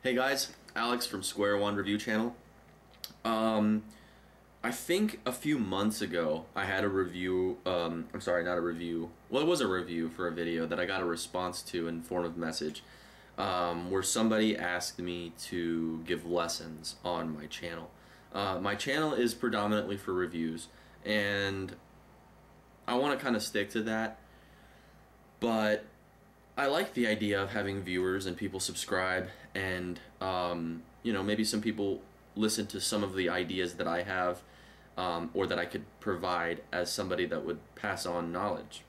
Hey guys, Alex from Square One Review Channel. I think a few months ago I had a review, I'm sorry, not a review, well it was a review for a video that I got a response to in form of message, where somebody asked me to give lessons on my channel. My channel is predominantly for reviews, and I want to kind of stick to that, but I like the idea of having viewers and people subscribe, and you know, maybe some people listen to some of the ideas that I have, or that I could provide as somebody that would pass on knowledge.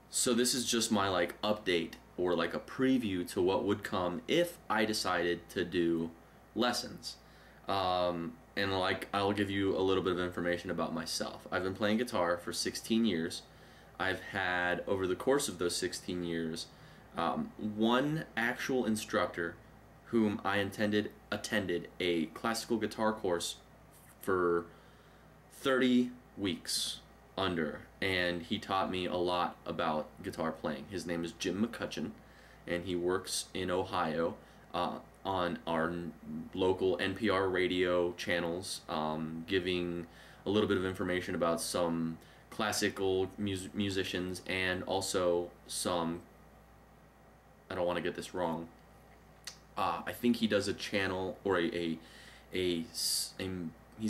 So this is just my like update or like a preview to what would come if I decided to do lessons. And like, I'll give you a little bit of information about myself. I've been playing guitar for 16 years. I've had, over the course of those 16 years, one actual instructor whom I attended a classical guitar course for 30 weeks under, and he taught me a lot about guitar playing. His name is Jim McCutcheon, and he works in Ohio on our local NPR radio channels, giving a little bit of information about some classical musicians, and also some, I don't want to get this wrong, I think he does a channel or he's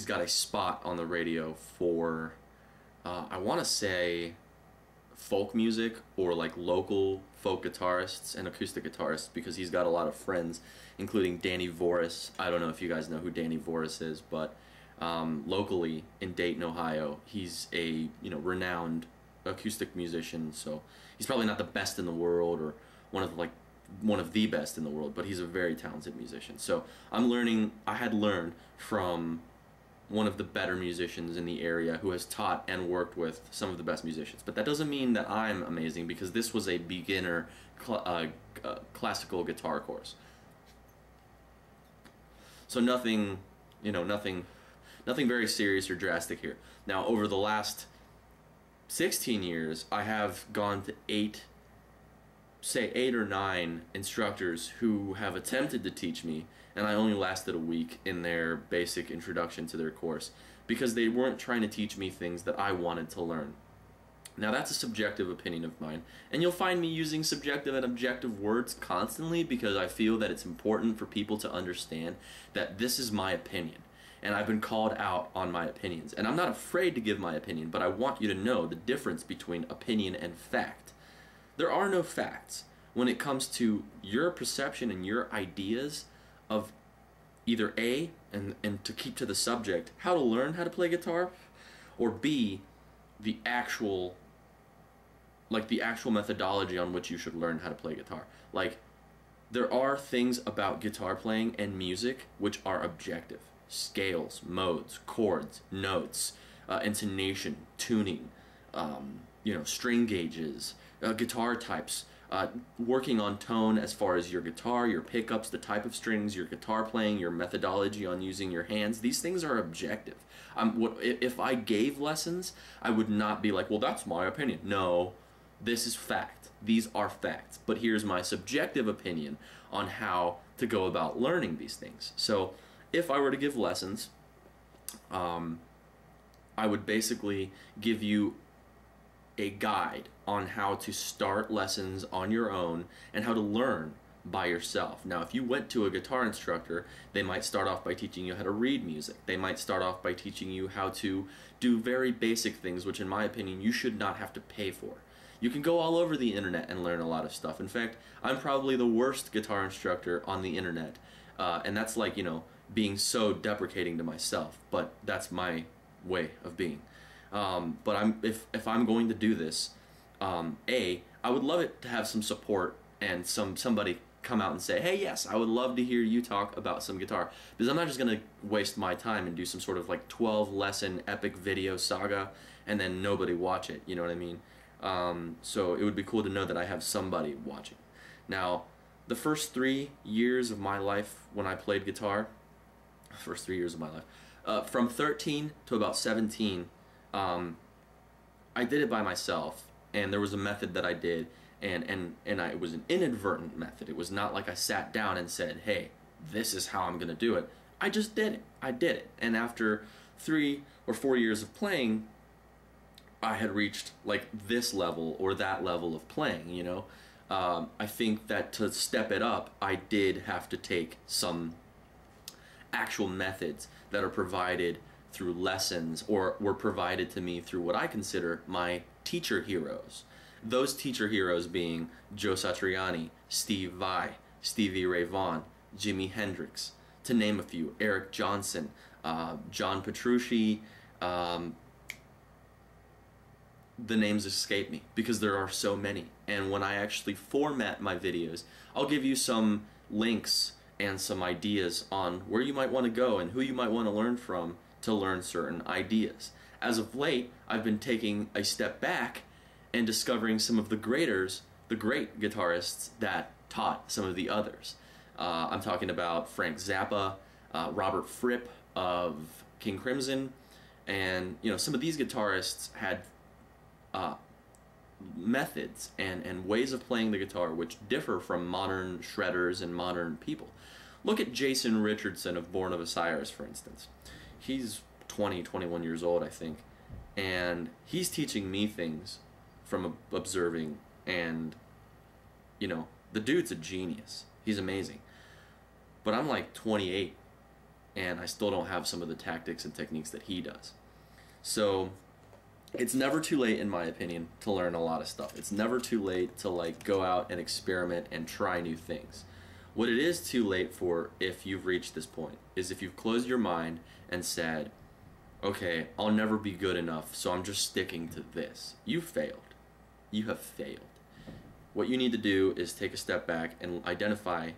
got a spot on the radio for I want to say folk music, or like local folk guitarists and acoustic guitarists, because he's got a lot of friends, including Danny Voris. I don't know if you guys know who Danny Voris is, but locally in Dayton, Ohio, he's a renowned acoustic musician. So he's probably not the best in the world, or one of the best in the world, but he's a very talented musician. So I had learned from one of the better musicians in the area who has taught and worked with some of the best musicians. But that doesn't mean that I'm amazing, because this was a beginner classical guitar course. So nothing very serious or drastic here. Now, over the last 16 years, I have gone to eight or nine instructors who have attempted to teach me, and I only lasted a week in their basic introduction to their course, because they weren't trying to teach me things that I wanted to learn. Now, that's a subjective opinion of mine, and you'll find me using subjective and objective words constantly, because I feel that it's important for people to understand that this is my opinion, and I've been called out on my opinions, and I'm not afraid to give my opinion, but I want you to know the difference between opinion and fact. There are no facts when it comes to your perception and your ideas of either A, and to keep to the subject, how to learn how to play guitar, or B, the actual methodology on which you should learn how to play guitar. Like, there are things about guitar playing and music which are objective. Scales, modes, chords, notes, intonation, tuning, string gauges, guitar types, working on tone as far as your guitar, your pickups, the type of strings, your guitar playing, your methodology on using your hands. These things are objective. If I gave lessons, I would not be like, well, that's my opinion. No, this is fact. These are facts. But here's my subjective opinion on how to go about learning these things. So if I were to give lessons, I would basically give you a guide on how to start lessons on your own and how to learn by yourself. Now, if you went to a guitar instructor, they might start off by teaching you how to read music. They might start off by teaching you how to do very basic things, which in my opinion you should not have to pay for. You can go all over the internet and learn a lot of stuff. In fact, I'm probably the worst guitar instructor on the internet, and that's like, being so deprecating to myself, but that's my way of being. But if I'm going to do this, I would love it to have some support and somebody come out and say, hey, yes, I would love to hear you talk about some guitar, because I'm not just going to waste my time and do some sort of like 12 lesson epic video saga and then nobody watch it, you know what I mean? So it would be cool to know that I have somebody watching. Now, the first 3 years of my life when I played guitar, from 13 to about 17, I did it by myself, and there was a method that I did, It was an inadvertent method. It was not like I sat down and said, hey, this is how I'm gonna do it. I just did it. I did it. And after 3 or 4 years of playing, I had reached like this level or that level of playing, you know. I think that to step it up, I did have to take some actual methods that are provided through lessons or were provided to me through what I consider my teacher heroes. Those teacher heroes being Joe Satriani, Steve Vai, Stevie Ray Vaughan, Jimi Hendrix, to name a few, Eric Johnson, John Petrucci. The names escape me because there are so many. And when I actually format my videos, I'll give you some links and some ideas on where you might want to go and who you might want to learn from to learn certain ideas. As of late, I've been taking a step back and discovering some of the great guitarists that taught some of the others. I'm talking about Frank Zappa, Robert Fripp of King Crimson, and you know, some of these guitarists had methods and ways of playing the guitar which differ from modern shredders and modern people. Look at Jason Richardson of Born of Osiris, for instance. He's 20, 21 years old, I think, and he's teaching me things from observing, and you know, the dude's a genius. He's amazing. But I'm like 28 and I still don't have some of the tactics and techniques that he does. So it's never too late, in my opinion, to learn a lot of stuff. It's never too late to like go out and experiment and try new things. What it is too late for, if you've reached this point, is if you've closed your mind and said, okay, I'll never be good enough, so I'm just sticking to this. You failed. You have failed. What you need to do is take a step back and identify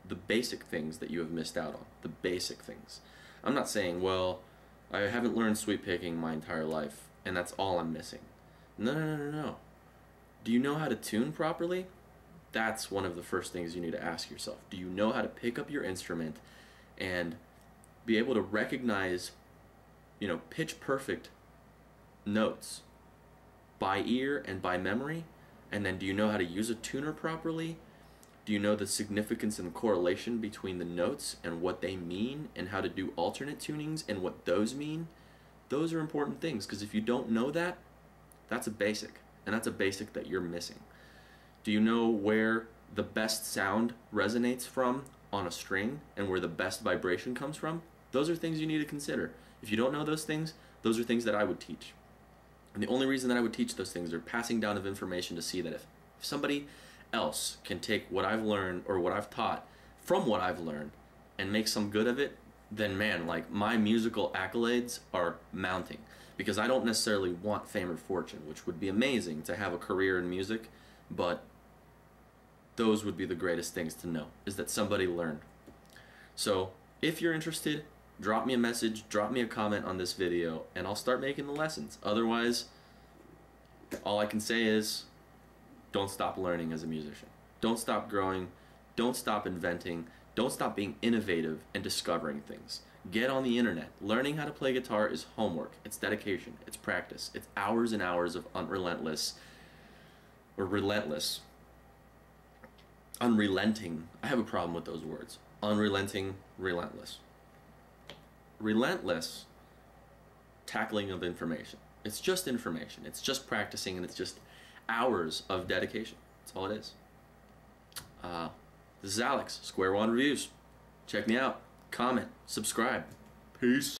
the basic things that you have missed out on. The basic things. I'm not saying, well, I haven't learned sweep picking my entire life, and that's all I'm missing. No, no, no, no, no. Do you know how to tune properly? That's one of the first things you need to ask yourself. Do you know how to pick up your instrument and be able to recognize, you know, pitch perfect notes by ear and by memory? And then do you know how to use a tuner properly? Do you know the significance and correlation between the notes and what they mean, and how to do alternate tunings and what those mean? Those are important things, because if you don't know that, that's a basic, and that's a basic that you're missing. Do you know where the best sound resonates from on a string and where the best vibration comes from? Those are things you need to consider. If you don't know those are things that I would teach. And the only reason that I would teach those things are passing down of information to see that if somebody else can take what I've learned or what I've taught from what I've learned and make some good of it, then man, like, my musical accolades are mounting. Because I don't necessarily want fame or fortune, which would be amazing to have a career in music, but those would be the greatest things to know, is that somebody learned. So if you're interested, drop me a message, drop me a comment on this video, and I'll start making the lessons. Otherwise, all I can say is, don't stop learning as a musician. Don't stop growing. Don't stop inventing. Don't stop being innovative and discovering things. Get on the internet. Learning how to play guitar is homework. It's dedication. It's practice. It's hours and hours of unrelenting. I have a problem with those words. Unrelenting, relentless. Relentless tackling of information. It's just information. It's just practicing, and it's just hours of dedication. That's all it is. This is Alex, Square One Reviews. Check me out. Comment. Subscribe. Peace.